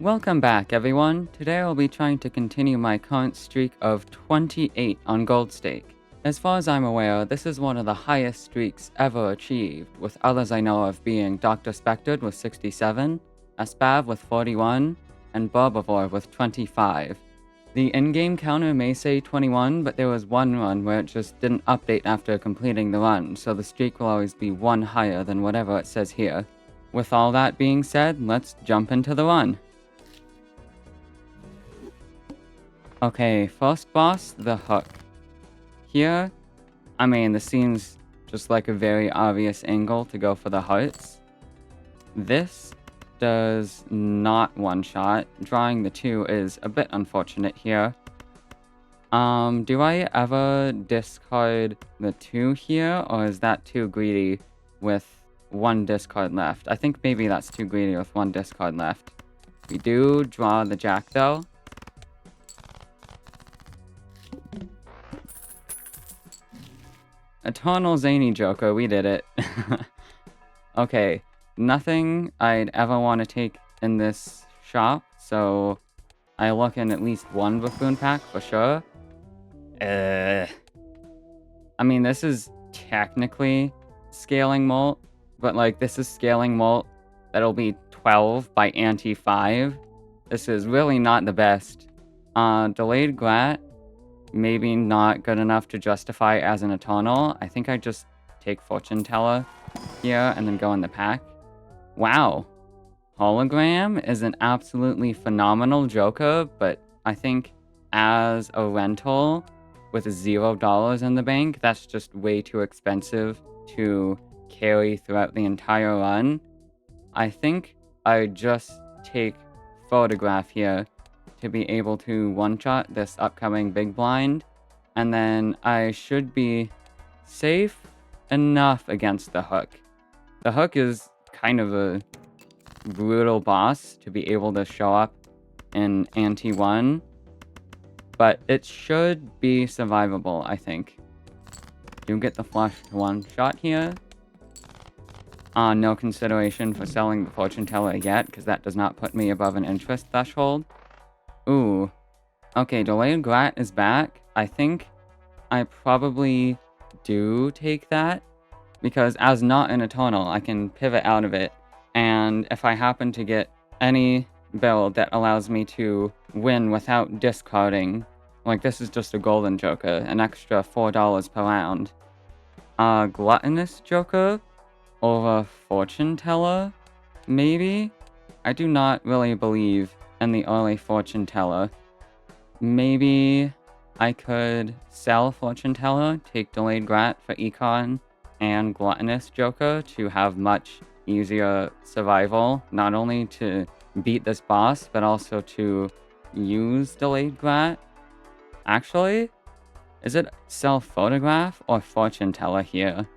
Welcome back, everyone. Today I'll be trying to continue my current streak of 28 on Gold Stake. As far as I'm aware, this is one of the highest streaks ever achieved, with others I know of being DrSpectred with 67, espaV with 41, and Herbivore with 25. The in-game counter may say 21, but there was one run where it just didn't update after completing the run, so the streak will always be one higher than whatever it says here. With all that being said, let's jump into the run. Okay, first boss, the hook. Here, I mean, this seems just like a very obvious angle to go for the hearts. This does not one-shot. Drawing the 2 is a bit unfortunate here. Do I ever discard the 2 here, or is that too greedy with 1 discard left? I think maybe that's too greedy with 1 discard left. We do draw the jack, though. Eternal Zany Joker, we did it. Okay, nothing I'd ever want to take in this shop, so I look in at least 1 buffoon pack for sure. I mean, this is technically scaling molt, but like, this is scaling molt that'll be 12 by anti-5. This is really not the best. Delayed Grat, maybe not good enough to justify as an Eternal. I think I just take Fortune Teller here and then go in the pack. Wow. Hologram is an absolutely phenomenal Joker, but I think as a rental with $0 in the bank, that's just way too expensive to carry throughout the entire run. I think I just take Photograph here to be able to one-shot this upcoming big blind, and then I should be safe enough against the hook. The hook is kind of a brutal boss to be able to show up in anti-1, but it should be survivable, I think. You get the flush to one-shot here. No consideration for selling the Fortune Teller yet, because that does not put me above an interest threshold. Ooh. Okay, Delayed Grat is back. I think I probably do take that, because as not an Eternal, I can pivot out of it, and if I happen to get any build that allows me to win without discarding, like this is just a Golden Joker, an extra $4 per round. Gluttonous Joker over Fortune Teller, maybe? I do not really believe in the early Fortune Teller. Maybe I could sell Fortune Teller, take Delayed Grat for Econ, and Gluttonous Joker to have much easier survival, not only to beat this boss, but also to use Delayed Grat. Actually, is it sell Photograph or Fortune Teller here?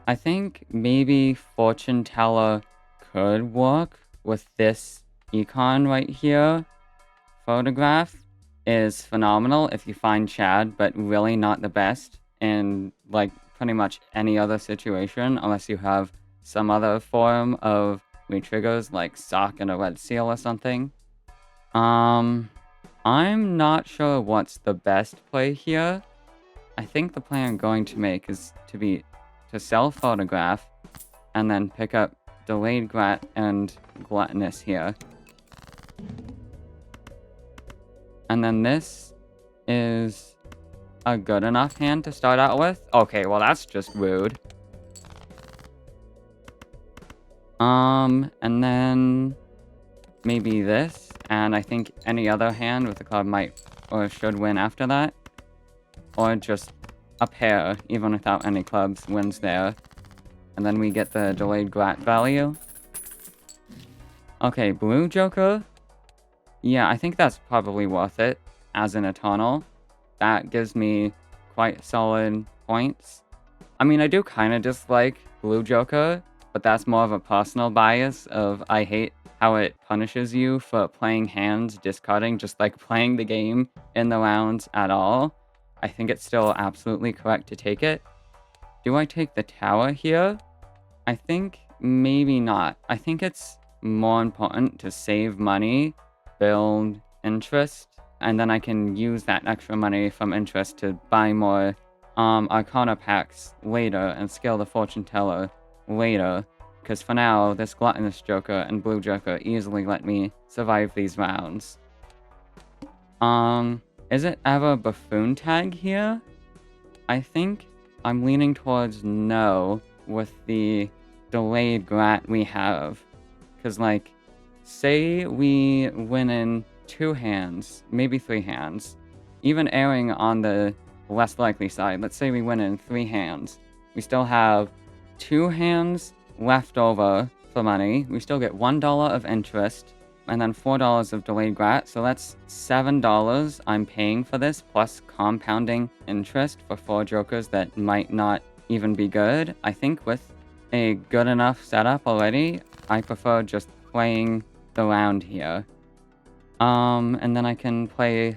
I think maybe Fortune Teller could work with this Econ right here. Photograph is phenomenal if you find Chad, but really not the best in like pretty much any other situation, unless you have some other form of retriggers like Sock and a Red Seal or something. I'm not sure what's the best play here. I think the play I'm going to make is to sell Photograph and then pick up Delayed Grat and Gluttonous here. And then this is a good enough hand to start out with. Okay, well that's just rude. And then maybe this, and I think any other hand with a club might or should win after that. Or just a pair, even without any clubs, wins there. And then we get the Delayed Grat value. Okay, Blue Joker. Yeah, I think that's probably worth it as an Eternal. That gives me quite solid points. I mean, I do kind of dislike Blue Joker, but that's more of a personal bias of I hate how it punishes you for playing hands, discarding, just like playing the game in the rounds at all. I think it's still absolutely correct to take it. Do I take the tower here? I think maybe not. I think it's more important to save money build interest, and then I can use that extra money from interest to buy more Arcana packs later and scale the Fortune Teller later. Because for now, this Gluttonous Joker and Blue Joker easily let me survive these rounds. Is it ever Buffoon Tag here? I think I'm leaning towards no with the delayed grat we have. Because, like, say we win in 2 hands, maybe 3 hands. Even erring on the less likely side, let's say we win in 3 hands. We still have 2 hands left over for money. We still get $1 of interest, and then $4 of delayed grat, so that's $7 I'm paying for this, plus compounding interest for 4 jokers that might not even be good. I think with a good enough setup already, I prefer just playing the round here. And then I can play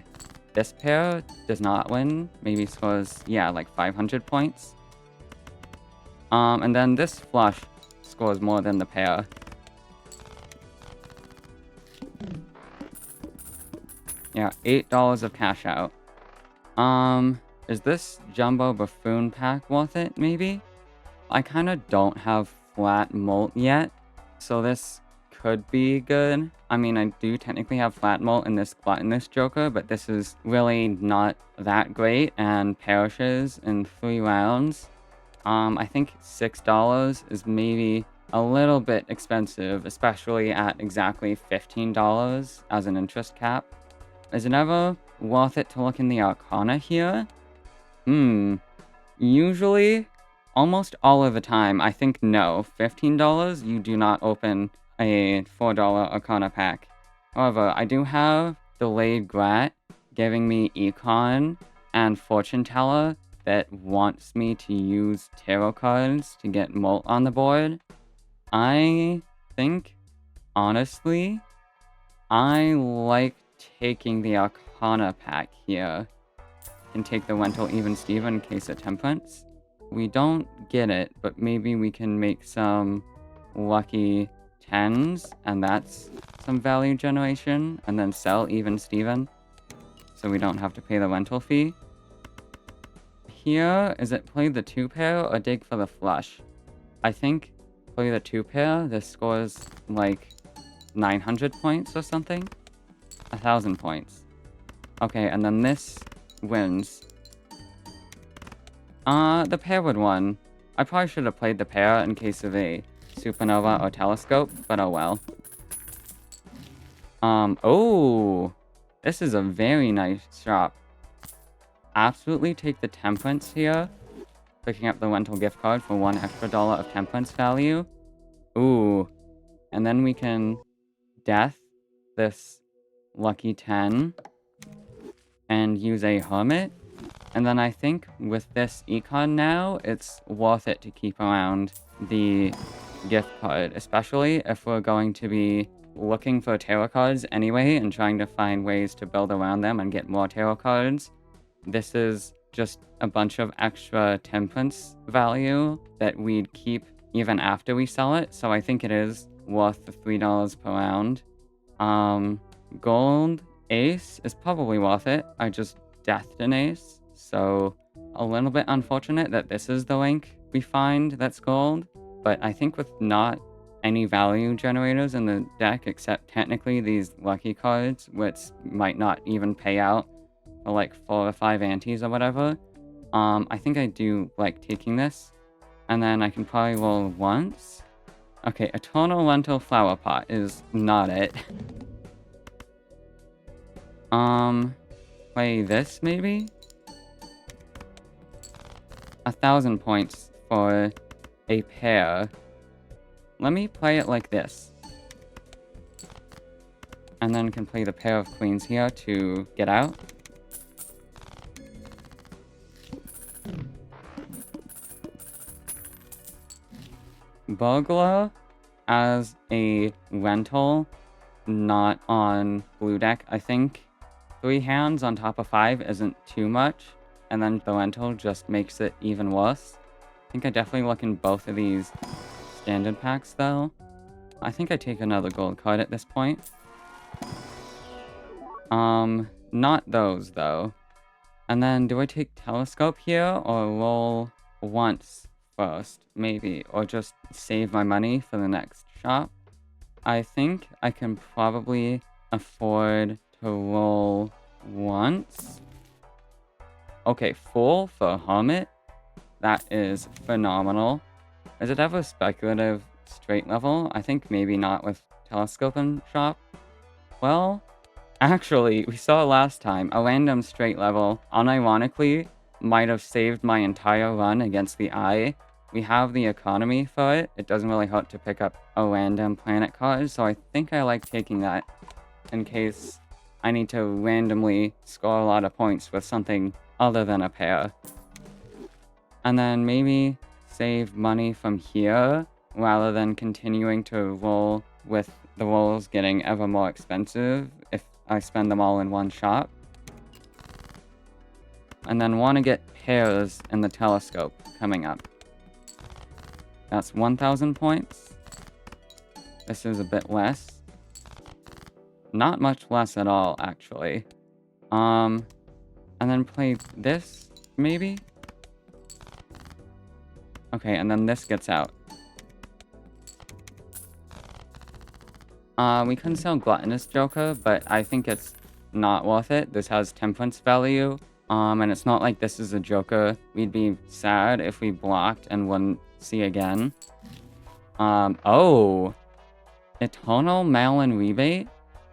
this pair, does not win, maybe scores, yeah, like 500 points. And then this flush scores more than the pair. Yeah, $8 of cash out. Is this Jumbo Buffoon pack worth it, maybe? I kind of don't have flat molt yet, so this could be good. I mean, I do technically have flat molt in this Gluttonous Joker, but this is really not that great and perishes in 3 rounds. I think $6 is maybe a little bit expensive, especially at exactly $15 as an interest cap. Is it ever worth it to look in the Arcana here? Usually, almost all of the time, I think no. $15, you do not open a $4 Arcana pack. However, I do have Delayed Grat giving me Econ and Fortune Teller that wants me to use tarot cards to get molt on the board. I think, honestly, I like taking the Arcana pack here. Can take the Lentil Even Steven in case of Temperance. We don't get it, but maybe we can make some lucky 10s, and that's some value generation, and then sell Even Steven, so we don't have to pay the rental fee. Here, is it play the 2 pair or dig for the flush? I think play the 2 pair, this scores like 900 points or something? 1,000 points. Okay, and then this wins. The pair would win. I probably should have played the pair in case of a supernova or telescope, but oh well. Oh! This is a very nice shop. Absolutely take the Temperance here. Picking up the rental gift card for $1 extra of Temperance value. Ooh. And then we can death this lucky 10 and use a Hermit. And then I think with this Econ now, it's worth it to keep around the gift card, especially if we're going to be looking for tarot cards anyway and trying to find ways to build around them and get more tarot cards. This is just a bunch of extra Temperance value that we'd keep even after we sell it, so I think it is worth the $3 per round. Gold Ace is probably worth it. I just deathed an Ace, so a little bit unfortunate that this is the link we find that's gold, but I think with not any value generators in the deck except technically these lucky cards, which might not even pay out for like 4 or 5 antes or whatever, I think I do like taking this, and then I can probably roll once. Okay, Eternal Lentil Flower Pot is not it. Play this maybe? 1,000 points for a pair. Let me play it like this. And then can play the pair of queens here to get out. Burglar as a rental, not on blue deck, I think. 3 hands on top of 5 isn't too much, and then the rental just makes it even worse. I think I definitely look in both of these standard packs though. I think I take another gold card at this point. Not those, though. And then, do I take telescope here, or roll once first, maybe? Or just save my money for the next shop? I think I can probably afford to roll once. Okay, full for Hermit. That is phenomenal. Is it ever speculative straight level? I think maybe not with telescope and shop. Well, actually, we saw last time a random straight level, unironically, might have saved my entire run against the eye. We have the economy for it. It doesn't really hurt to pick up a random planet card, so I think I like taking that in case I need to randomly score a lot of points with something other than a pair. And then maybe save money from here rather than continuing to roll with the rolls getting ever more expensive if I spend them all in one shop. And then want to get pairs in the telescope coming up. That's 1,000 points. This is a bit less. Not much less at all, actually. And then play this, maybe? Okay, and then this gets out. We couldn't sell Gluttonous Joker, but I think it's not worth it. This has temperance value. And it's not like this is a Joker we'd be sad if we blocked and wouldn't see again. Oh! Eternal Mail-in Rebate?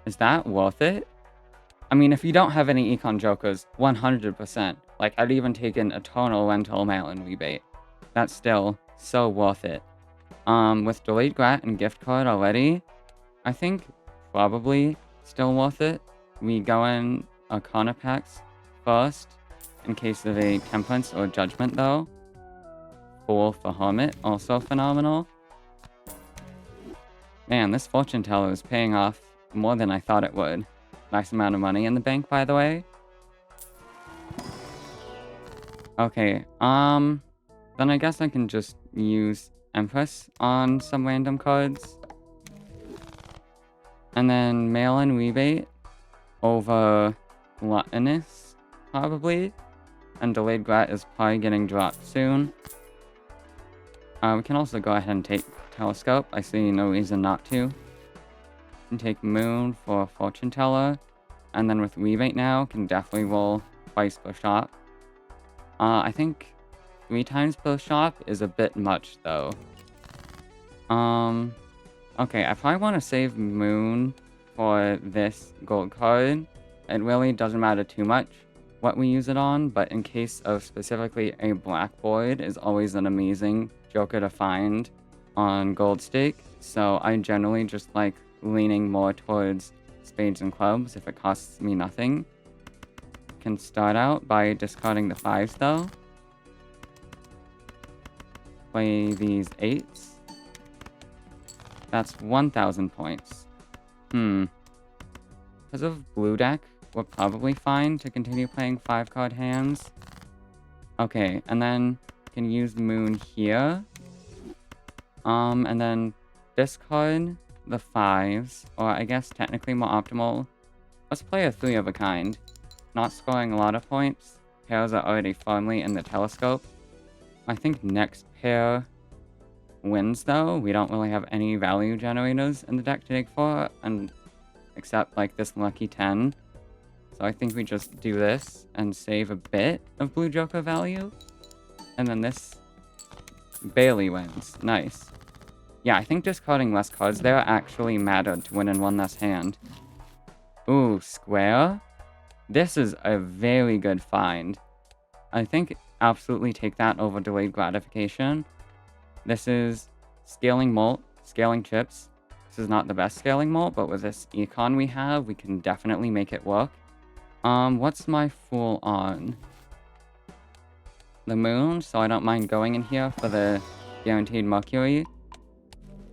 Is that worth it? I mean, if you don't have any Econ Jokers, 100%. Like, I'd even take an Eternal Rental Mail-in Rebate. That's still so worth it. With Delayed Grat and Gift Card already, I think probably still worth it. We go in Arcana packs first, in case of a Temperance or Judgment, though. Fool for Hermit, also phenomenal. Man, this Fortune Teller is paying off more than I thought it would. Nice amount of money in the bank, by the way. Okay, then I guess I can just use Empress on some random cards. And then Mail-in Rebate over Gluttonous, probably. And Delayed Grat is probably getting dropped soon. We can also go ahead and take Telescope. I see no reason not to. And take Moon for Fortune Teller. And then with Rebate now, can definitely roll twice per shop. I think 3 times per shop is a bit much, though. Okay, I probably want to save Moon for this gold card. It really doesn't matter too much what we use it on, but in case of specifically a blackboard is always an amazing Joker to find on Gold Stake. So I generally just like leaning more towards spades and clubs if it costs me nothing. Can start out by discarding the 5s though. Play these 8s. That's 1,000 points. Because of blue deck, we're probably fine to continue playing 5-card hands. Okay, and then can use Moon here. And then discard the 5s, or I guess technically more optimal. Let's play a 3 of a kind. Not scoring a lot of points. Pairs are already firmly in the telescope. I think next pair wins though. We don't really have any value generators in the deck to dig for, and except like this lucky 10. So I think we just do this and save a bit of blue Joker value. And then this barely wins. Nice. Yeah, I think discarding less cards there actually mattered to win in one less hand. Ooh, square? This is a very good find. I think absolutely take that over delayed gratification. This is scaling malt, scaling chips. This is not the best scaling malt, but with this econ we have, we can definitely make it work. What's my fool on? The moon, so I don't mind going in here for the guaranteed mercury.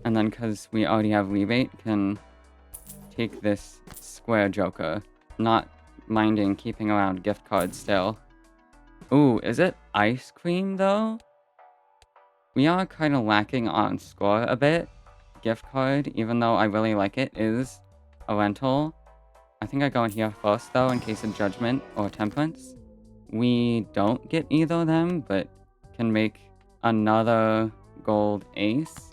And then because we already have rebate, can take this square joker. Not minding keeping around gift cards still. Ooh, is it ice cream though? We are kind of lacking on score a bit. Gift card, even though I really like it, is a rental. I think I go in here first, though, in case of Judgment or Temperance. We don't get either of them, but can make another gold ace.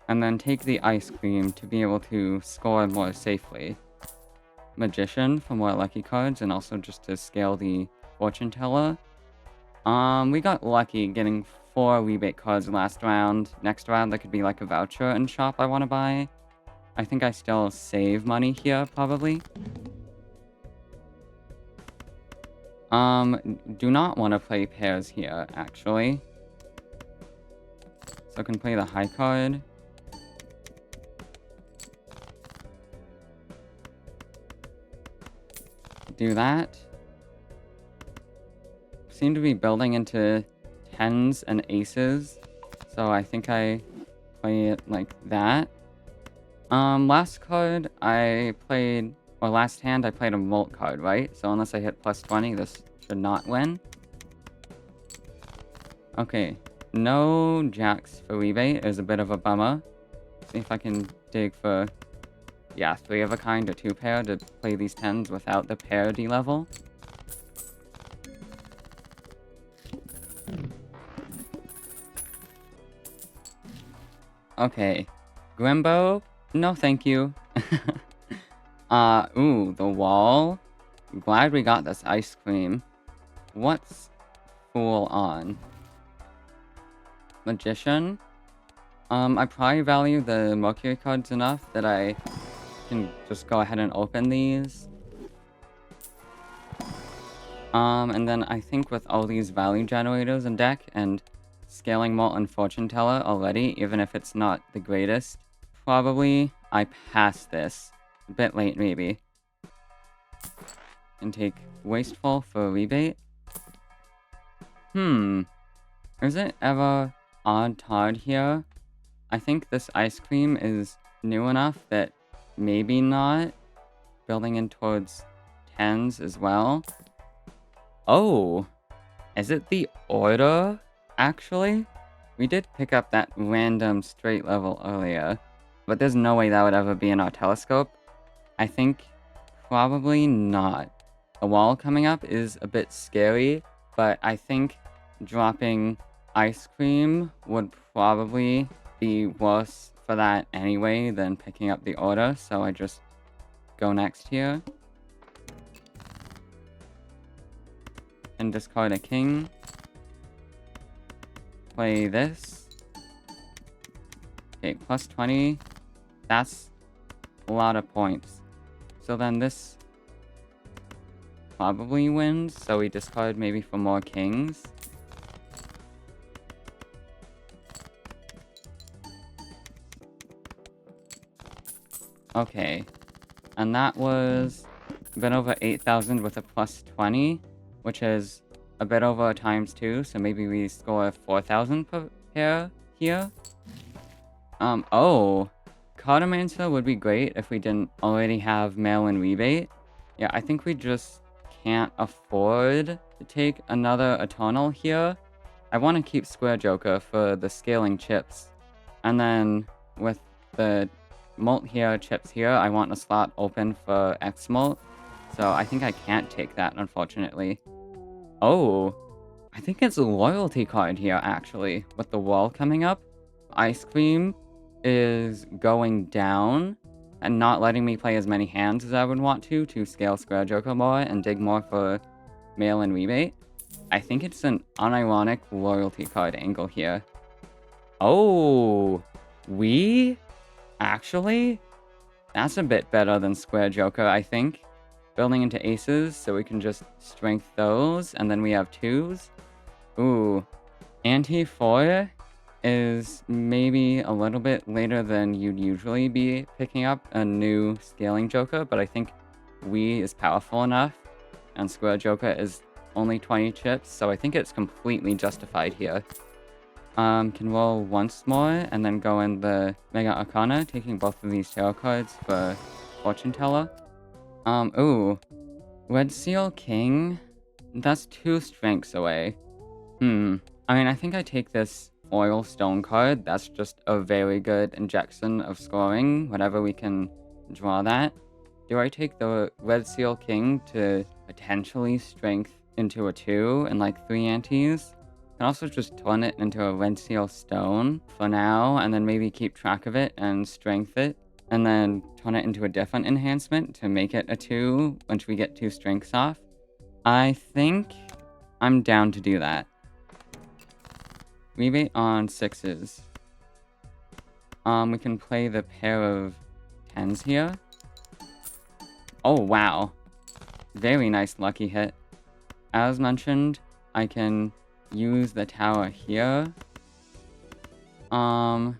And then take the ice cream to be able to score more safely. Magician for more lucky cards, and also just to scale the Fortune Teller. We got lucky getting 4 rebate cards last round. Next round, there could be like a voucher in shop I want to buy. I think I still save money here, probably. Do not want to play pairs here, actually. So I can play the high card. Do that. Seem to be building into 10s and aces. So I think I play it like that. Last card I played, or last hand I played a molt card, right? So unless I hit plus 20, this should not win. Okay, no jacks for rebate is a bit of a bummer. See if I can dig for, yeah, 3 of a kind or 2 pair to play these 10s without the parity level. Okay, Grimbo, no thank you. Ooh, the wall. Glad we got this ice cream. What's Fool on? Magician? I probably value the Mercury cards enough that I can just go ahead and open these. And then I think with all these value generators in deck and scaling Molten Fortune Teller already, even if it's not the greatest, probably I pass this. A bit late, maybe. And take Wasteful for a rebate. Is it ever odd Todd here? I think this ice cream is new enough that maybe not. Building in towards 10s as well. Oh, is it the order, actually? We did pick up that random straight level earlier, but there's no way that would ever be in our telescope. I think probably not. A wall coming up is a bit scary, but I think dropping ice cream would probably be worse for that anyway than picking up the order, so I just go next here. And discard a king. Play this. Okay, plus 20. That's a lot of points. So then this probably wins, so we discard maybe for more kings. Okay, and that was a bit over 8,000 with a plus 20, which is a bit over a times 2, so maybe we score 4,000 per pair here. Oh, Cartomancer would be great if we didn't already have mail-in rebate. Yeah, I think we just can't afford to take another Eternal here. I want to keep Square Joker for the scaling chips. And then with the Molt here, chips here, I want a slot open for X Molt. So I think I can't take that, unfortunately. Oh, I think it's a loyalty card here, actually, with the wall coming up. Ice Cream is going down and not letting me play as many hands as I would want to scale Square Joker more and dig more for mail-in rebate. I think it's an unironic loyalty card angle here. Oh, actually, that's a bit better than Square Joker, I think. Building into aces, so we can just strength those, and then we have 2s. Ooh, Anti-4 is maybe a little bit later than you'd usually be picking up a new scaling Joker, but I think is powerful enough, and Square Joker is only 20 chips, so I think it's completely justified here. Can roll once more, and then go in the Mega Arcana, taking both of these tarot cards for Fortune Teller. Ooh. Red Seal King? That's 2 strengths away. I mean, I think I take this Oil Stone card. That's just a very good injection of scoring, whenever we can draw that. do I take the Red Seal King to potentially strength into a 2 and like 3 antes? Can also just turn it into a Red Seal Stone for now, and then maybe keep track of it and strength it, and then turn it into a different enhancement to make it a 2 once we get 2 strengths off. I think I'm down to do that. Rebate on 6s. We can play the pair of 10s here. Oh, wow. Very nice lucky hit. As mentioned, I can use the tower here. I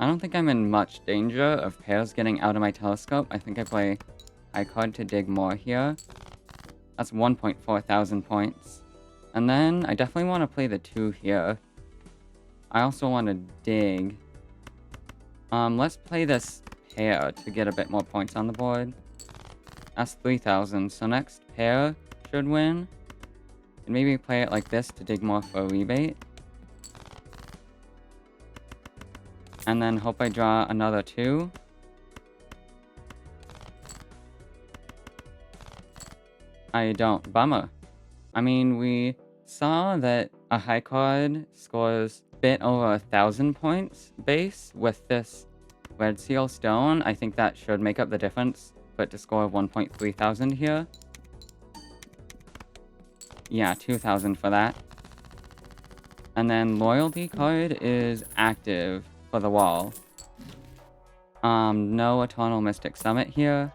don't think I'm in much danger of pairs getting out of my telescope. I think I play high card to dig more here. That's 1.4 thousand points. And then I definitely want to play the 2 here. I also want to dig. Let's play this pair to get a bit more points on the board. That's 3,000, so next pair should win. And maybe play it like this to dig more for a rebate. And then hope I draw another 2. I don't. Bummer. I mean, we saw that a high card scores a bit over 1,000 points base with this Red Seal Stone. I think that should make up the difference, but to score 1.3 thousand here. Yeah, 2,000 for that. And then Loyalty card is active for the wall. No Eternal Mystic Summit here.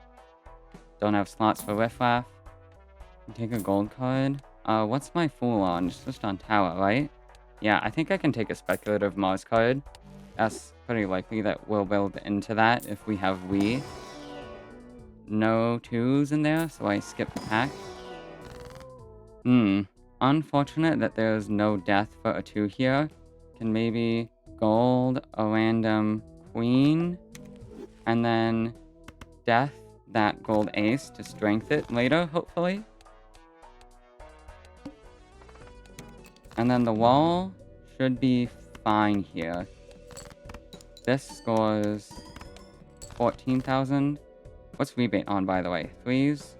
Don't have slots for Riffraff. Take a gold card. What's my Fool on? It's just on tower, right? Yeah, I think I can take a Speculative Mars card. That's pretty likely that we'll build into that if we have Wii. No 2s in there, so I skip the pack. Unfortunate that there's no death for a 2 here. Can maybe gold a random queen, and then death that gold ace to strength it later, hopefully. And then the wall should be fine here. This scores 14,000. What's rebate on, by the way? 3s?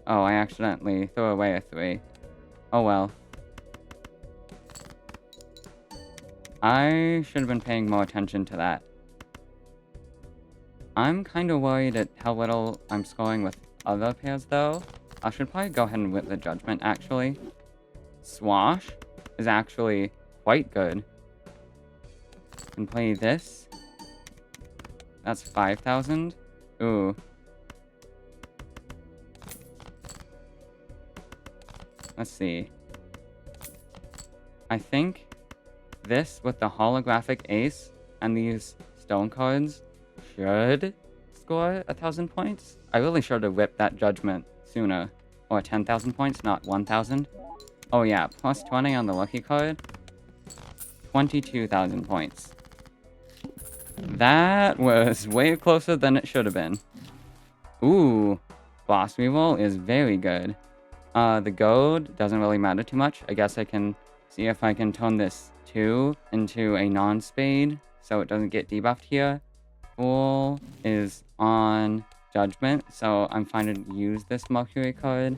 Oh, I accidentally threw away a 3. Oh well. I should have been paying more attention to that. I'm kind of worried at how little I'm scoring with other pairs, though. I should probably go ahead and whip the Judgment, actually. Swash is actually quite good. Can play this. That's 5,000. Ooh. Let's see. I think this with the holographic ace and these stone cards should score 1,000 points. I really should have whipped that Judgment sooner. Or 10,000 points, not 1,000. Oh yeah, plus 20 on the lucky card. 22,000 points. That was way closer than it should have been. Ooh, boss reroll is very good. The gold doesn't really matter too much. I guess I can see if I can turn this 2 into a non-spade so it doesn't get debuffed here. Fool is on Judgment, so I'm fine to use this Mercury card.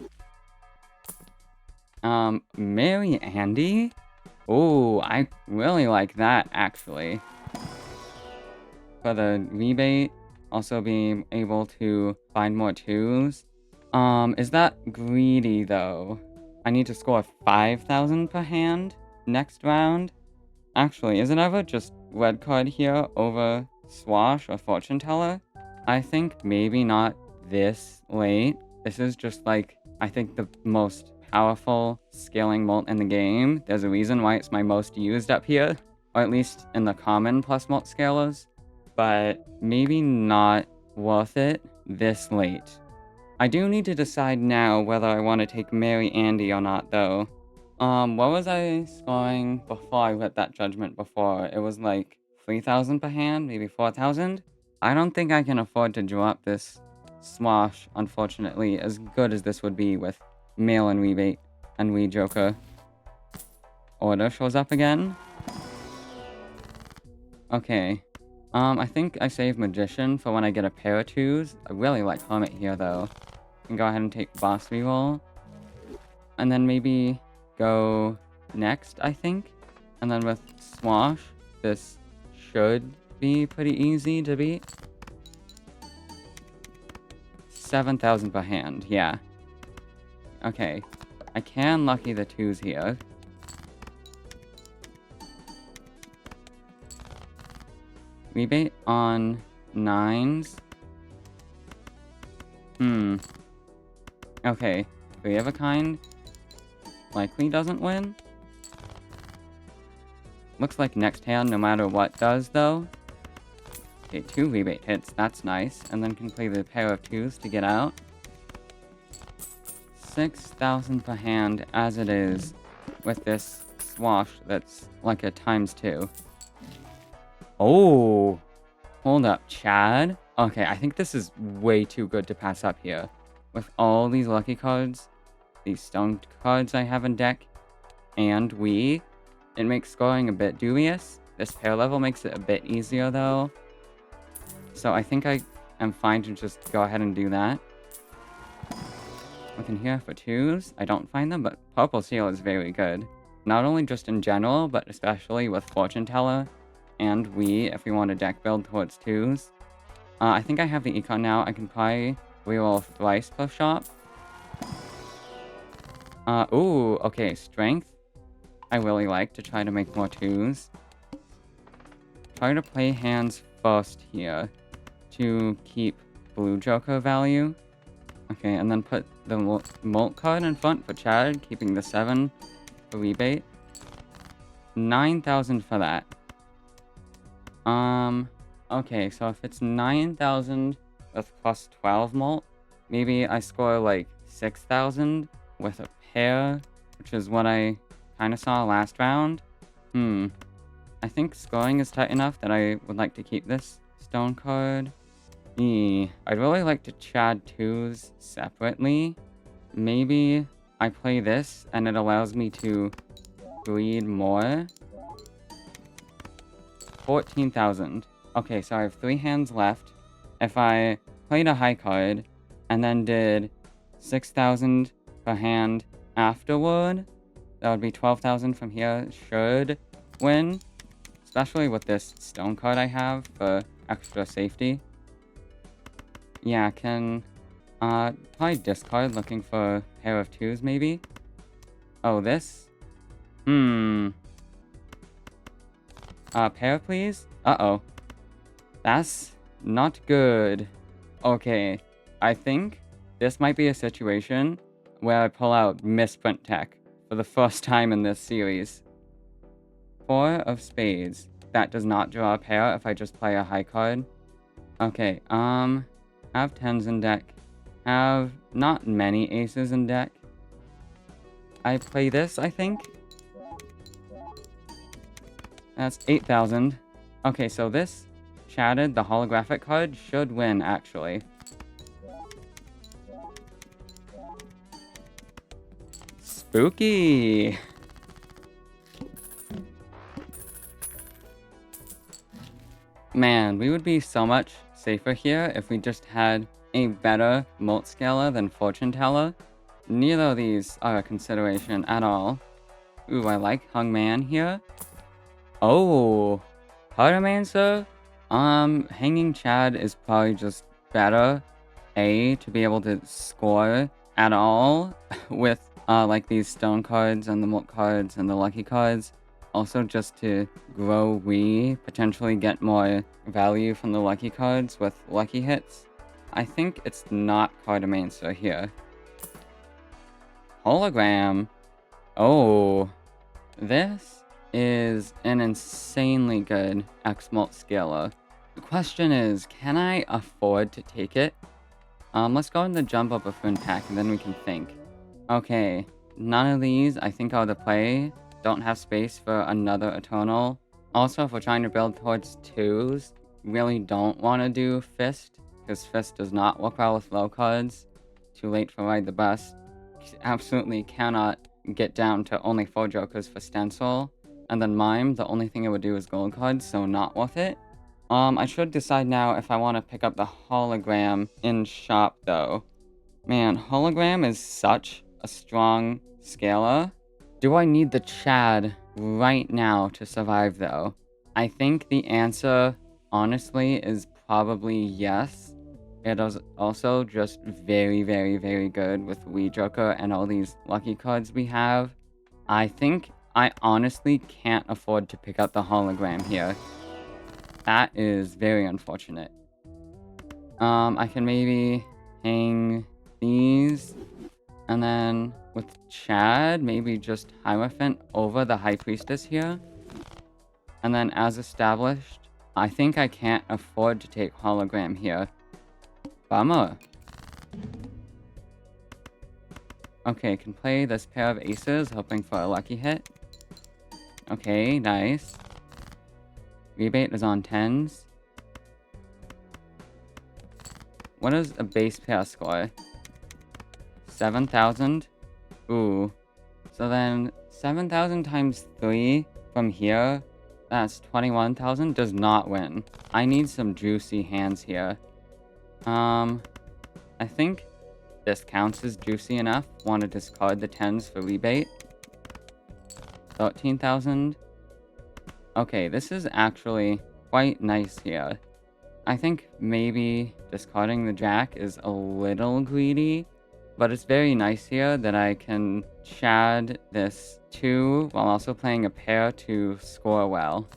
Mary Andy? Ooh, I really like that, actually. For the rebate, also being able to find more 2s. Is that greedy, though? I need to score 5,000 per hand next round? Actually, is it ever just red card here over Swash or Fortune Teller? I think maybe not this late. This is just like, I think the most powerful scaling mult in the game. There's a reason why it's my most used up here, or at least in the common plus mult scalers, but maybe not worth it this late. I do need to decide now whether I want to take Mary Andy or not, though. What was I scoring before I lit that Judgment before? It was like 3,000 per hand, maybe 4,000? I don't think I can afford to drop this Swash, unfortunately, as good as this would be with Mail and Rebate and Wii Joker. Order shows up again. Okay. I think I save Magician for when I get a pair of 2s. I really like Hermit here, though. Can go ahead and take Boss Reroll. And then maybe go next, I think. And then with Swash, this should be pretty easy to beat. 7,000 per hand, yeah. Okay. I can lucky the 2s here. Rebate on 9s. Okay. 3 of a kind. Likely doesn't win. Looks like next hand, no matter what does, though. Okay, 2 rebate hits. That's nice. And then can play the pair of 2s to get out. 6,000 per hand as it is with this Swash that's like a ×2. Oh! Hold up, Chad? Okay, I think this is way too good to pass up here. With all these lucky cards, these stone cards I have in deck, and it makes scoring a bit dubious. This pair level makes it a bit easier, though. So I think I am fine to just go ahead and do that. Looking here for 2s. I don't find them, but Purple Seal is very good. Not only just in general, but especially with Fortune Teller and if we want to deck build towards 2s. I think I have the econ now. I can probably reroll thrice per shop. Ooh, okay, Strength. I really like to try to make more 2s. Try to play hands first here to keep Blue Joker value. Okay, and then put the Molt card in front for Chad, keeping the 7 for rebate. 9,000 for that. Okay, so if it's 9,000 with plus 12 Molt, maybe I score like 6,000 with a pair, which is what I kind of saw last round. I think scoring is tight enough that I would like to keep this stone card. I'd really like to Chad 2s separately. Maybe I play this and it allows me to breed more. 14,000. Okay, so I have 3 hands left. If I played a high card and then did 6,000 per hand afterward, that would be 12,000 from here. Should win. Especially with this stone card I have for extra safety. Yeah, can probably discard looking for a pair of 2s maybe. Oh, this? Pair please? Uh-oh. That's not good. Okay, I think this might be a situation where I pull out Misprint Tech for the first time in this series. 4 of spades. That does not draw a pair if I just play a high card. Okay, have 10s in deck. Have not many aces in deck. I play this, I think. That's 8,000. Okay, so this chatted, the holographic card, should win, actually. Spooky! Man, we would be so much safer here if we just had a better Molt Scaler than Fortune Teller. Neither of these are a consideration at all. Ooh, I like Hungman here. Oh, Cartomancer? Hanging Chad is probably just better, to be able to score at all with, like these stone cards and the Molt cards and the lucky cards. Also just to grow potentially get more value from the lucky cards with lucky hits. I think it's not Cartomancer here. Hologram. Oh, this is an insanely good X-Molt Scaler. The question is, can I afford to take it? Let's go in the Jumbo Buffoon pack and then we can think. Okay, none of these I think are the play. Don't have space for another Eternal. Also, if we're trying to build towards 2s, really don't want to do Fist, because Fist does not work well with low cards. Too late for Ride the Bus. Absolutely cannot get down to only 4 jokers for Stencil. And then Mime, the only thing it would do is gold cards, so not worth it. I should decide now if I want to pick up the hologram in shop, though. Man, hologram is such a strong scaler. Do I need the Chad right now to survive, though? I think the answer, honestly, is probably yes. It is also just very, very, very good with Wii Joker and all these lucky cards we have. I think I honestly can't afford to pick up the hologram here. That is very unfortunate. I can maybe hang these, and then with Chad, maybe just Hierophant over the High Priestess here. And then as established, I think I can't afford to take hologram here. Bummer. Okay, can play this pair of aces, hoping for a lucky hit. Okay, nice. Rebate is on 10s. What is a base pair score? 7,000? Ooh. So then 7,000 times 3 from here, that's 21,000, does not win. I need some juicy hands here. I think this counts as juicy enough. Want to discard the 10s for rebate. 13,000. Okay, this is actually quite nice here. I think maybe discarding the jack is a little greedy, but it's very nice here that I can Chad this 2 while also playing a pair to score well.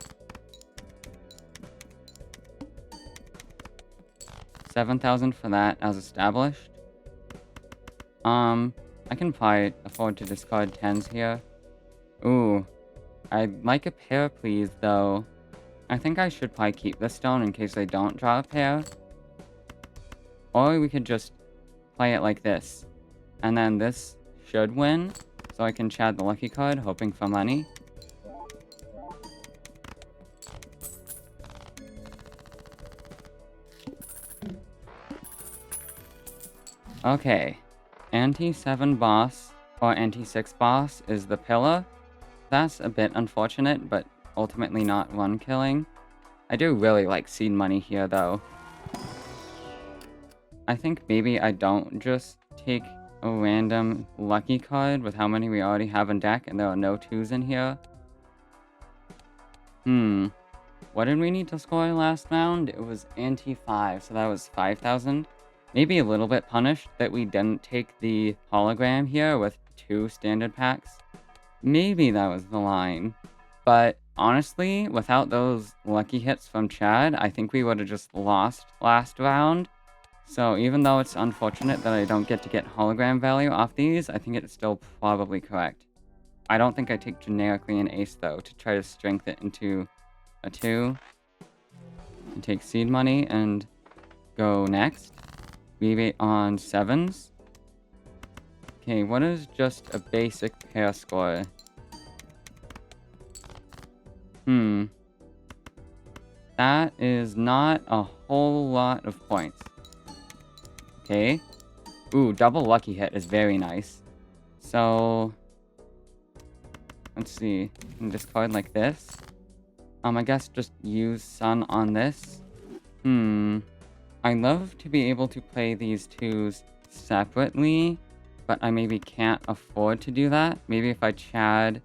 7,000 for that as established. I can probably afford to discard 10s here. Ooh, I'd like a pair please though. I think I should probably keep this stone in case I don't draw a pair. Or we could just play it like this. And then this should win. So I can Chad the lucky card, hoping for money. Okay. Anti-7 boss, or anti-6 boss, is the pillar. That's a bit unfortunate, but ultimately not one killing. I do really like seed money here, though. I think maybe I don't just take a random lucky card with how many we already have in deck, and there are no 2s in here. What did we need to score last round? It was anti-5, so that was 5,000. Maybe a little bit punished that we didn't take the hologram here with 2 standard packs. Maybe that was the line. But honestly, without those lucky hits from Chad, I think we would have just lost last round. So even though it's unfortunate that I don't get to get hologram value off these, I think it's still probably correct. I don't think I take generically an ace though, to try to strengthen it into a 2. And take seed money and go next. Rebate on 7s. Okay, what is just a basic pair score? That is not a whole lot of points. Okay. Ooh, double lucky hit is very nice. So, let's see. I can discard like this. I guess just use Sun on this. I'd love to be able to play these 2s separately, but I maybe can't afford to do that. Maybe if I Chad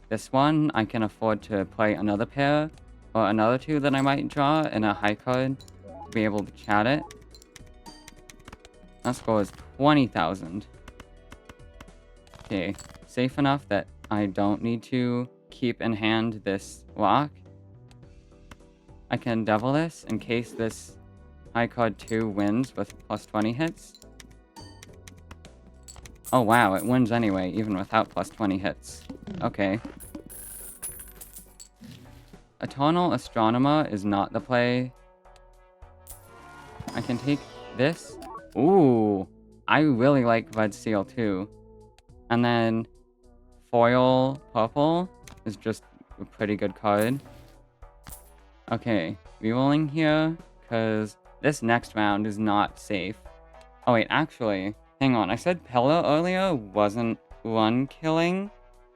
this one, I can afford to play another pair, or another 2 that I might draw in a high card to be able to Chad it. That score is 20,000. Okay, safe enough that I don't need to keep in hand this lock. I can double this in case this high card 2 wins with plus 20 hits. Oh wow, it wins anyway, even without plus 20 hits. Okay. Eternal Astronomer is not the play. I can take this. Ooh, I really like Red Seal too. And then Foil Purple is just a pretty good card. Okay, rerolling here, because this next round is not safe. Oh wait, actually, hang on. I said Pillar earlier wasn't one killing,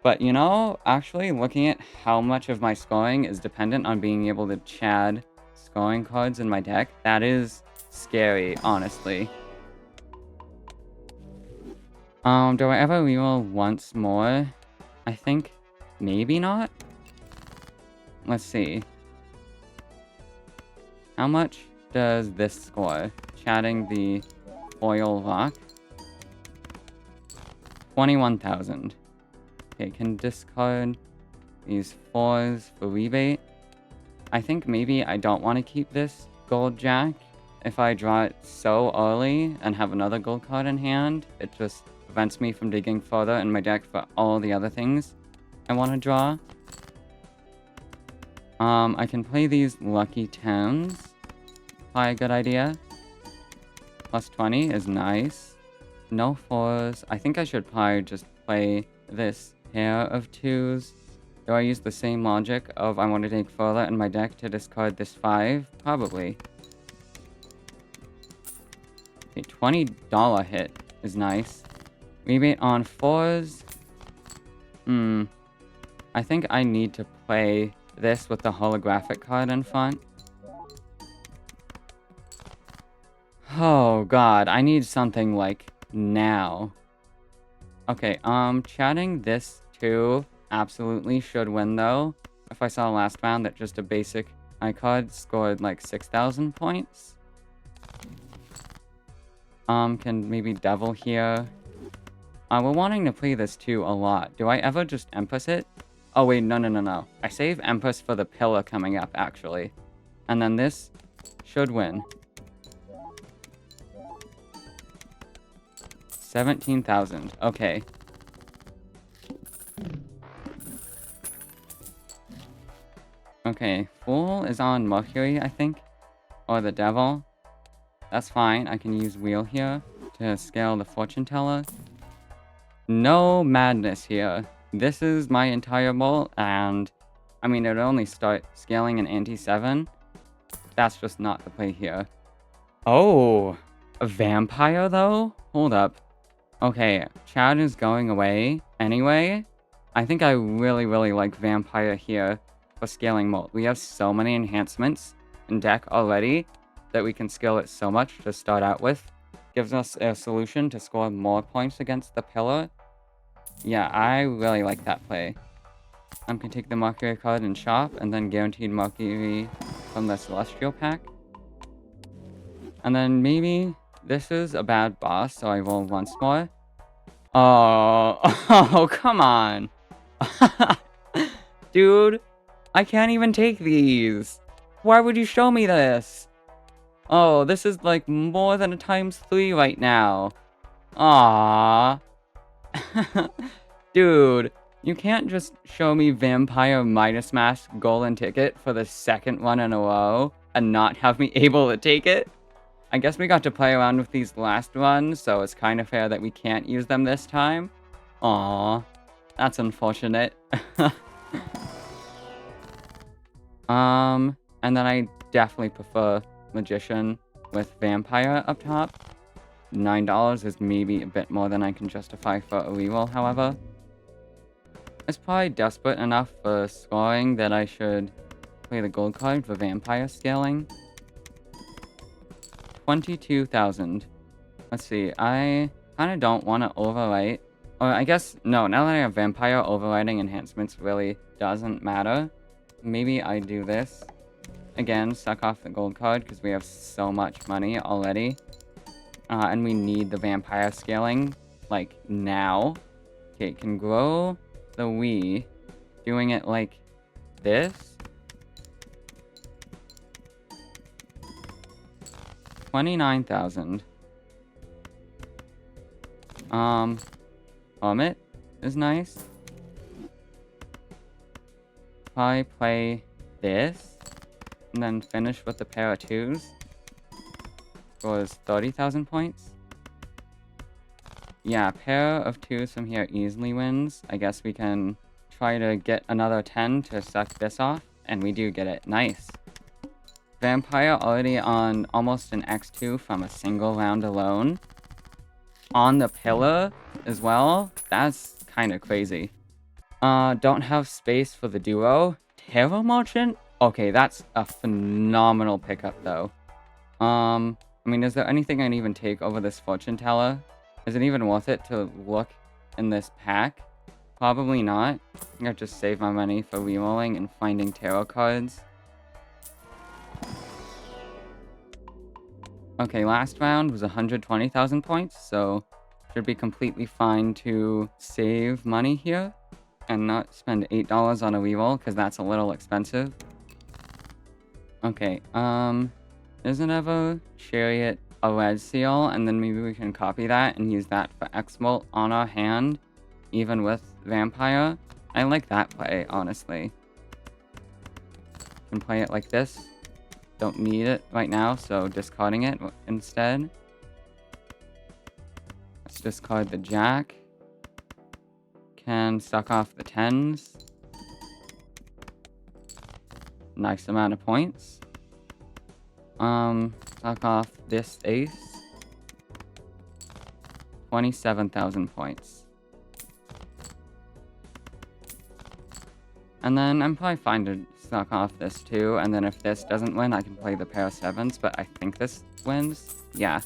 but you know, actually looking at how much of my scoring is dependent on being able to Chad scoring cards in my deck. That is scary, honestly. Do I ever reroll once more? I think maybe not. Let's see. How much does this score? Chatting the Oil Rock. 21,000. Okay, can discard these 4s for rebate. I think maybe I don't want to keep this Gold Jack. If I draw it so early and have another gold card in hand, it just prevents me from digging further in my deck for all the other things I want to draw. I can play these lucky 10s. Probably a good idea. Plus 20 is nice. No 4s. I think I should probably just play this pair of 2s. Do I use the same logic of I want to dig further in my deck to discard this 5? Probably. A $20 hit is nice. Rebate on 4s. I think I need to play this with the holographic card in front. Oh god, I need something like now. Okay, chatting this too absolutely should win though. If I saw last round that just a basic card scored like 6,000 points. Can maybe Devil here. We're wanting to play this too a lot. Do I ever just Empress it? Oh wait, no. I save Empress for the pillar coming up, actually. And then this should win. 17,000. Okay. Okay, Fool is on Mercury, I think. Or the Devil. That's fine. I can use Wheel here to scale the Fortune Teller. No madness here. This is my entire bolt, and I mean, it would only start scaling in Anti-7. That's just not the play here. Oh, a Vampire though? Hold up. Okay, Chad is going away anyway. I think I really like Vampire here for scaling Molt. We have so many enhancements in deck already that we can scale it so much to start out with. Gives us a solution to score more points against the pillar. Yeah, I really like that play. I can take the Mercury card and shop, and then guaranteed Mercury from the Celestial pack. And then maybe this is a bad boss, so I roll once more. Oh, come on. Dude, I can't even take these. Why would you show me this? Oh, this is like more than a ×3 right now. Aww. Dude, you can't just show me Vampire Midas Mask Golden Ticket for the second one in a row and not have me able to take it. I guess we got to play around with these last ones, so it's kind of fair that we can't use them this time. Aww, that's unfortunate. And then I definitely prefer Magician with Vampire up top. $9 is maybe a bit more than I can justify for a reroll, however. It's probably desperate enough for scoring that I should play the gold card for Vampire scaling. 22,000. Let's see, I kind of don't want to overwrite. Or I guess, no, now that I have Vampire, overwriting enhancements really doesn't matter. Maybe I do this. Again, suck off the gold card because we have so much money already. And we need the Vampire scaling, like, now. Okay, can grow the Wii, doing it like this. 29,000. Hermit is nice. Probably play this, and then finish with the pair of 2s. Scores 30,000 points. Yeah, pair of 2s from here easily wins. I guess we can try to get another 10 to suck this off, and we do get it. Nice. Vampire already on almost an X2 from a single round alone. On the pillar as well. That's kind of crazy. Don't have space for the duo. Tarot Merchant? Okay, that's a phenomenal pickup, though. I mean, is there anything I'd even take over this fortune teller? Is it even worth it to look in this pack? Probably not. I think I'll just save my money for rerolling and finding tarot cards. Okay, last round was 120,000 points, so should be completely fine to save money here and not spend $8 on a reroll, because that's a little expensive. Okay, isn't ever Chariot a red seal, and then maybe we can copy that and use that for X-Molt on our hand, even with Vampire? I like that play, honestly. Can play it like this. Don't need it right now, so discarding it instead. Let's discard the Jack. Can suck off the 10s. Nice amount of points. Suck off this ace. 27,000 points. And then I'm probably fine to suck off this too, and then if this doesn't win, I can play the pair of 7s, but I think this wins. Yeah.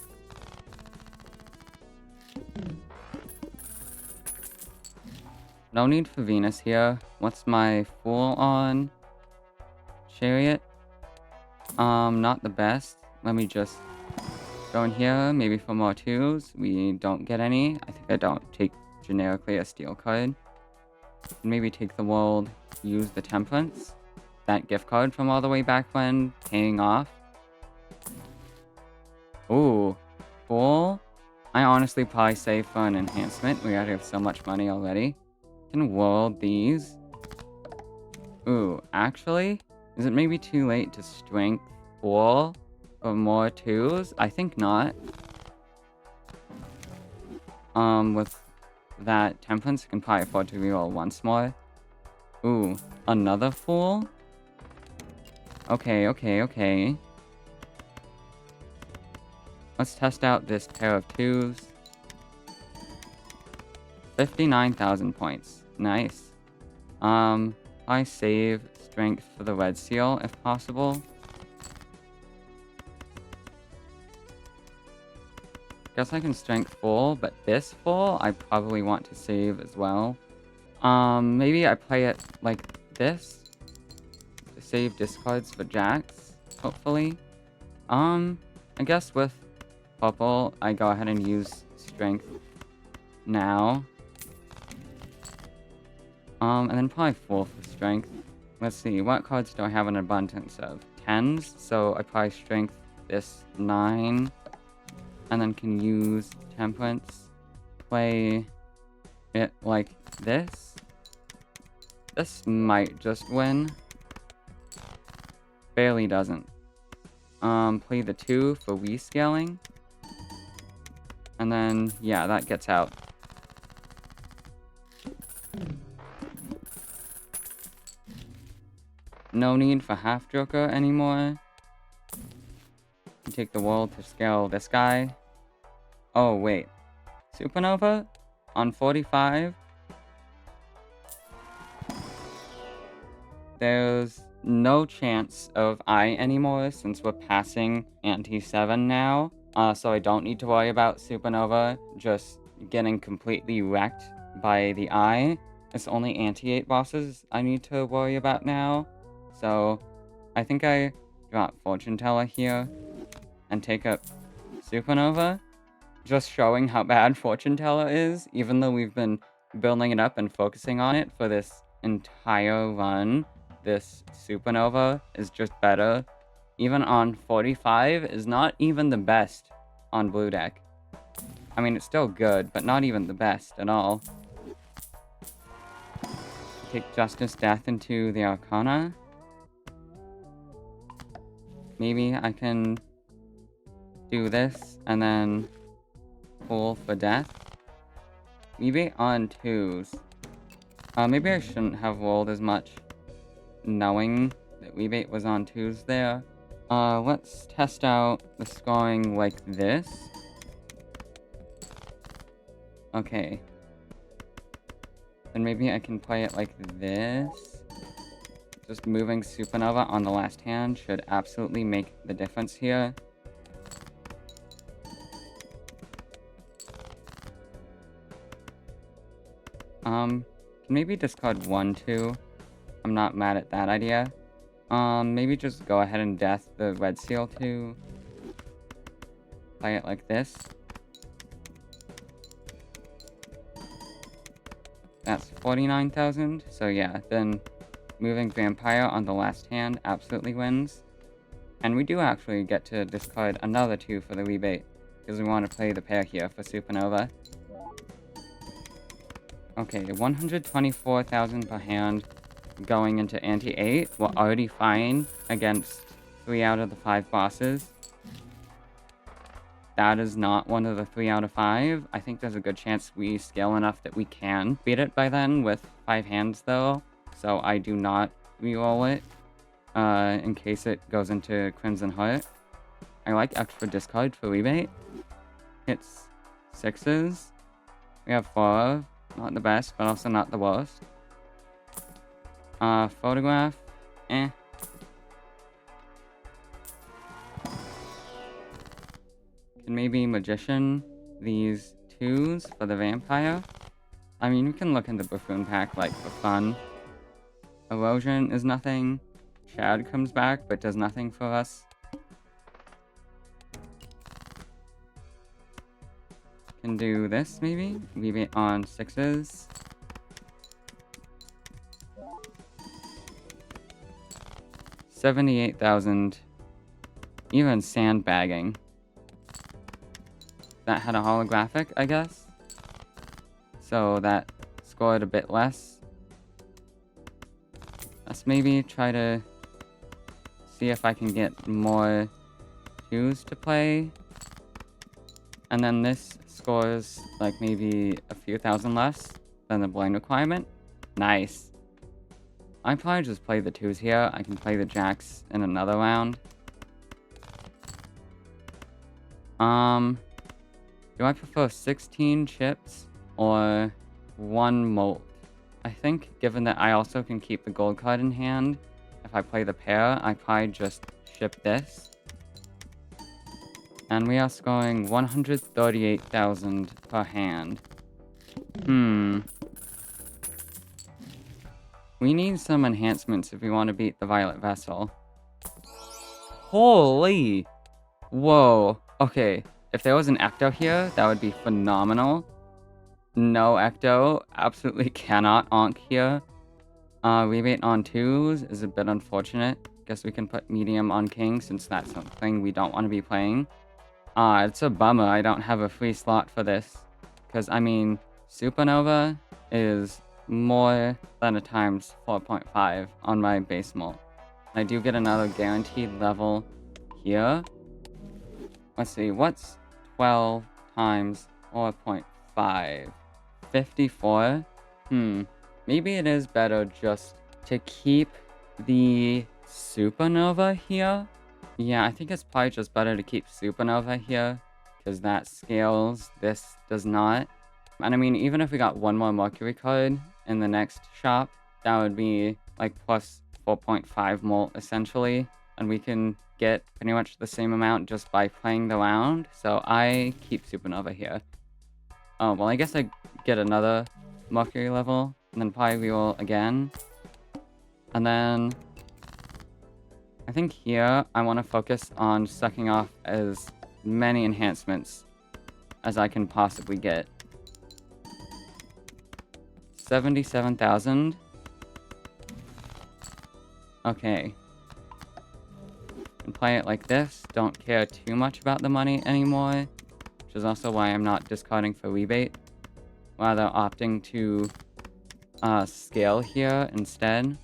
No need for Venus here. What's my Fool on? Chariot? Not the best. Let me just go in here, maybe for more 2s. We don't get any. I think I don't take generically a steel card. Maybe take the world, use the Temperance. That gift card from all the way back when, paying off. Ooh, Fool? I honestly probably save for an enhancement. We already have so much money already. Can world these. Ooh, actually, is it maybe too late to strength Fool for more 2s? I think not. With that Temperance, I can probably afford to reroll once more. Ooh, another Fool? Okay. Let's test out this pair of 2s. 59,000 points. Nice. I save strength for the red seal if possible. Guess I can strength full, but this full I probably want to save as well. Maybe I play it like this to save discards for jacks, hopefully. I guess with purple, I go ahead and use strength now. And then probably full for strength. Let's see, what cards do I have an abundance of? 10s, so I probably strength this 9. And then can use Temperance. Play it like this. This might just win. Barely doesn't. Play the 2 for rescaling. And then, yeah, that gets out. No need for half Joker anymore. Take the world to scale this guy. Oh, wait. Supernova? On 45? There's no chance of I anymore since we're passing anti-7 now. So I don't need to worry about Supernova just getting completely wrecked by the I. It's only anti-8 bosses I need to worry about now. So I think I drop Fortune Teller here and take up Supernova. Just showing how bad Fortune Teller is, even though we've been building it up and focusing on it for this entire run. This Supernova is just better. Even on 45 is not even the best on blue deck. I mean, it's still good, but not even the best at all. Take Justice Death into the Arcana. Maybe I can do this and then pull for death. Maybe on 2s. Maybe I shouldn't have rolled as much knowing that rebate was on 2s there. Let's test out the scoring like this. Okay. Then maybe I can play it like this. just moving Supernova on the last hand should absolutely make the difference here. Can maybe discard 1, 2. I'm not mad at that idea. Maybe just go ahead and death the red seal too. Play it like this. That's 49,000. So yeah, then moving Vampire on the last hand absolutely wins. And we do actually get to discard another 2 for the rebate, because we want to play the pair here for Supernova. Okay, 124,000 per hand going into Ante-8. We're already fine against 3 out of the 5 bosses. That is not one of the 3 out of 5. I think there's a good chance we scale enough that we can beat it by then with 5 hands though. So I do not reroll it in case it goes into Crimson Heart. I like extra discard for rebate. Hits 6s. We have 4. Not the best, but also not the worst. Photograph. Eh. Can maybe Magician these 2s for the Vampire. I mean, we can look into Buffoon Pack, like, for fun. Erosion is nothing. Shad comes back, but does nothing for us. Can do this, maybe? Rebate on 6s. $78,000. Even sandbagging. That had a holographic, I guess. So that scored a bit less. Let's maybe try to see if I can get more 2s to play. And then this scores like maybe a few thousand less than the blind requirement. Nice. I probably just play the 2s here. I can play the jacks in another round. Do I prefer 16 chips or 1 molt? I think, given that I also can keep the gold card in hand, if I play the pair, I probably just ship this. And we are scoring 138,000 per hand. We need some enhancements if we want to beat the Violet Vessel. Holy! Whoa. Okay, if there was an Ecto here, that would be phenomenal. No Ecto. Absolutely cannot Onk here. Rebate on 2s is a bit unfortunate. Guess we can put medium on king since that's something we don't want to be playing. It's a bummer I don't have a free slot for this. Because, I mean, Supernova is more than a times 4.5 on my base molt. I do get another guaranteed level here. Let's see, what's 12 times 4.5? 54? Maybe it is better just to keep the Supernova here. Yeah, I think it's probably just better to keep Supernova here, because that scales, this does not. And I mean, even if we got 1 more Mercury card in the next shop, that would be like plus 4.5 molt essentially, and we can get pretty much the same amount just by playing the round, so I keep Supernova here. Oh, well, I guess I get another Mercury level, and then probably reroll again. And then I think here I want to focus on sucking off as many enhancements as I can possibly get. 77,000. Okay. And play it like this. Don't care too much about the money anymore, which is also why I'm not discarding for rebate, rather opting to scale here instead.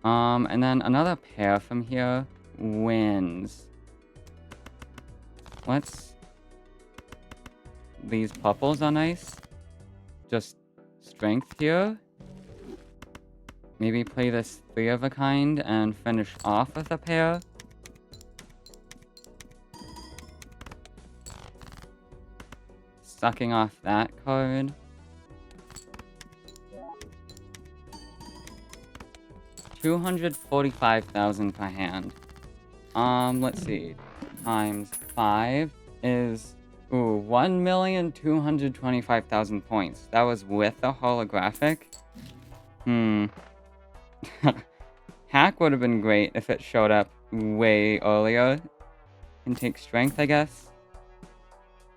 And then another pair from here wins. These purples are nice. Just strength here. Maybe play this 3 of a kind and finish off with a pair. Sucking off that card. 245,000 per hand. Let's see. Times 5 is, 1,225,000 points. That was with the holographic? Hack would have been great if it showed up way earlier. Can take strength, I guess.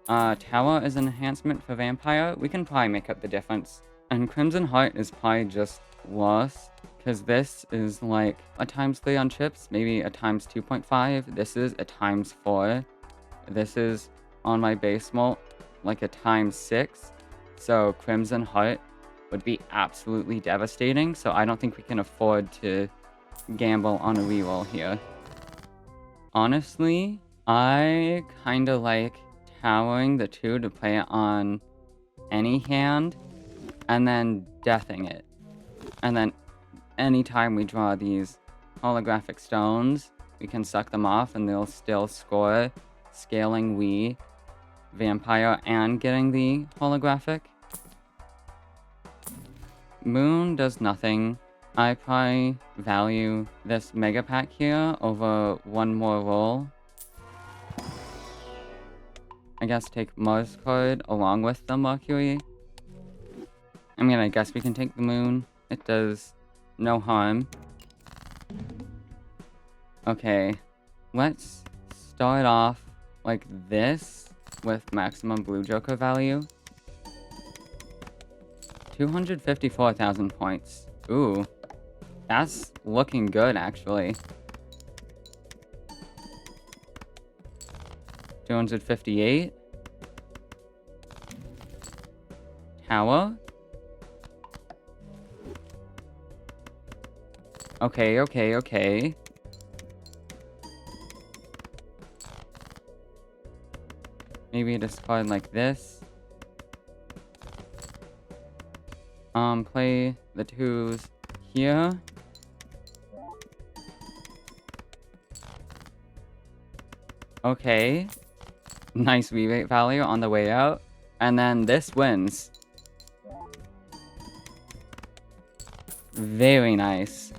Tower is an enhancement for Vampire. We can probably make up the difference. And Crimson Heart is probably just worse, because this is like a ×3 on chips, maybe a ×2.5. This is a ×4. This is on my base molt, like a ×6. So Crimson Heart would be absolutely devastating, so I don't think we can afford to gamble on a reroll here. Honestly, I kind of like towering the 2 to play it on any hand, and then deathing it. And then anytime we draw these holographic stones, we can suck them off and they'll still score scaling Vampire and getting the holographic. Moon does nothing. I probably value this mega pack here over one more roll. I guess take Mars card along with the Mercury. I mean, I guess we can take the Moon. It does no harm. Okay, let's start off like this with maximum Blue Joker value. 254,000 points. Ooh, that's looking good, actually. 258. Tower. Okay. Maybe discard like this. Play the 2s here. Okay. Nice rebate value on the way out. And then this wins. Very nice.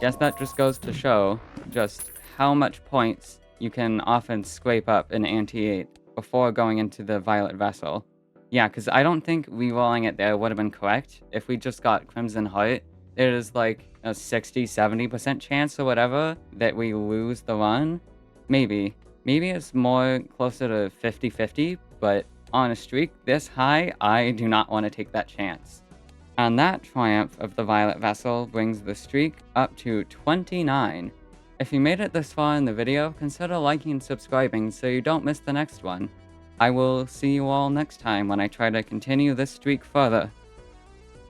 Guess that just goes to show just how much points you can often scrape up in Anti-8 before going into the Violet Vessel. Yeah, because I don't think rerolling it there would have been correct. If we just got Crimson Heart, there is like a 60-70% chance or whatever that we lose the run. Maybe. Maybe it's more closer to 50-50, but on a streak this high, I do not want to take that chance. And that triumph of the Violet Vessel brings the streak up to 29. If you made it this far in the video, consider liking and subscribing so you don't miss the next one. I will see you all next time when I try to continue this streak further.